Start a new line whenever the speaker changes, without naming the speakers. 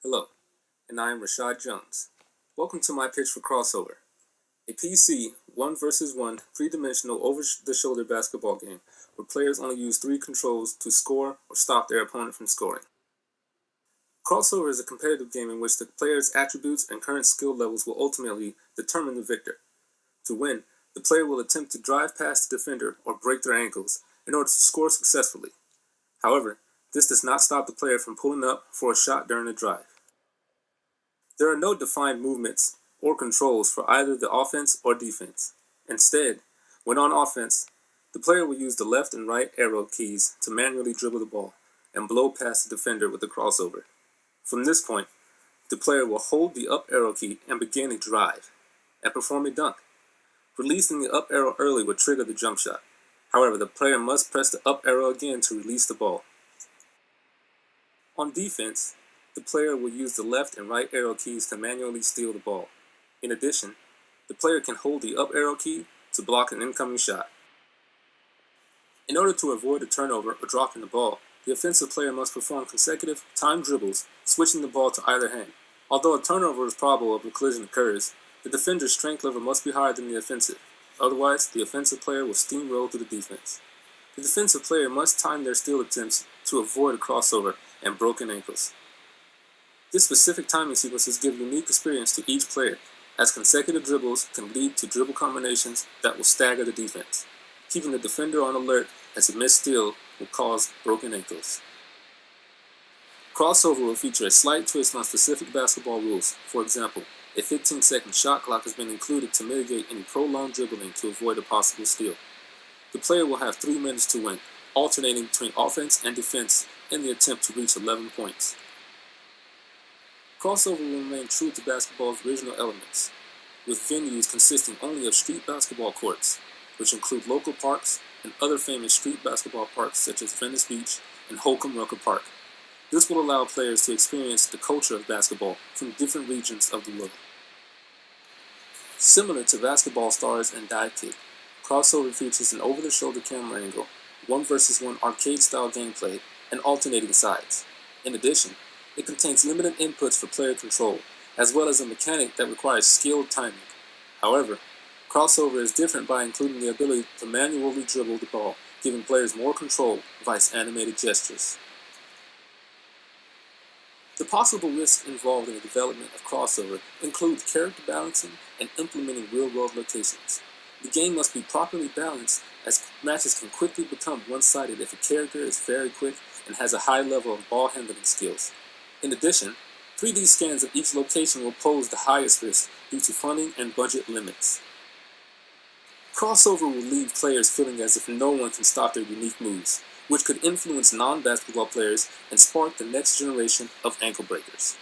Hello, and I am Rashad Jones. Welcome to my pitch for Xrossover, a PC 1-versus-1 three-dimensional over-the-shoulder basketball game where players only use three controls to score or stop their opponent from scoring. Xrossover is a competitive game in which the player's attributes and current skill levels will ultimately determine the victor. To win, the player will attempt to drive past the defender or break their ankles in order to score successfully. However, this does not stop the player from pulling up for a shot during the drive. There are no defined movements or controls for either the offense or defense. Instead, when on offense, the player will use the left and right arrow keys to manually dribble the ball and blow past the defender with the Xrossover. From this point, the player will hold the up arrow key and begin a drive and perform a dunk. Releasing the up arrow early will trigger the jump shot. However, the player must press the up arrow again to release the ball. On defense, the player will use the left and right arrow keys to manually steal the ball. In addition, the player can hold the up arrow key to block an incoming shot. In order to avoid a turnover or dropping the ball, the offensive player must perform consecutive timed dribbles, switching the ball to either hand. Although a turnover is probable if a collision occurs, the defender's strength level must be higher than the offensive. Otherwise, the offensive player will steamroll through the defense. The defensive player must time their steal attempts to avoid a Xrossover and broken ankles. These specific timing sequences give unique experience to each player, as consecutive dribbles can lead to dribble combinations that will stagger the defense. Keeping the defender on alert as a missed steal will cause broken ankles. Xrossover will feature a slight twist on specific basketball rules. For example, a 15-second shot clock has been included to mitigate any prolonged dribbling to avoid a possible steal. The player will have 3 minutes to win, alternating between offense and defense in the attempt to reach 11 points. Xrossover will remain true to basketball's original elements, with venues consisting only of street basketball courts, which include local parks and other famous street basketball parks such as Venice Beach and Holcomb Rucker Park. This will allow players to experience the culture of basketball from different regions of the world. Similar to Basketball Stars and Dive Kick, Xrossover features an over-the-shoulder camera angle, 1-versus-1 arcade-style gameplay, and alternating sides. In addition, it contains limited inputs for player control, as well as a mechanic that requires skilled timing. However, Xrossover is different by including the ability to manually dribble the ball, giving players more control via animated gestures. The possible risks involved in the development of Xrossover include character balancing and implementing real-world locations. The game must be properly balanced, as matches can quickly become one-sided if a character is very quick and has a high level of ball handling skills. In addition, 3D scans of each location will pose the highest risk due to funding and budget limits. Xrossover will leave players feeling as if no one can stop their unique moves, which could influence non-basketball players and spark the next generation of ankle breakers.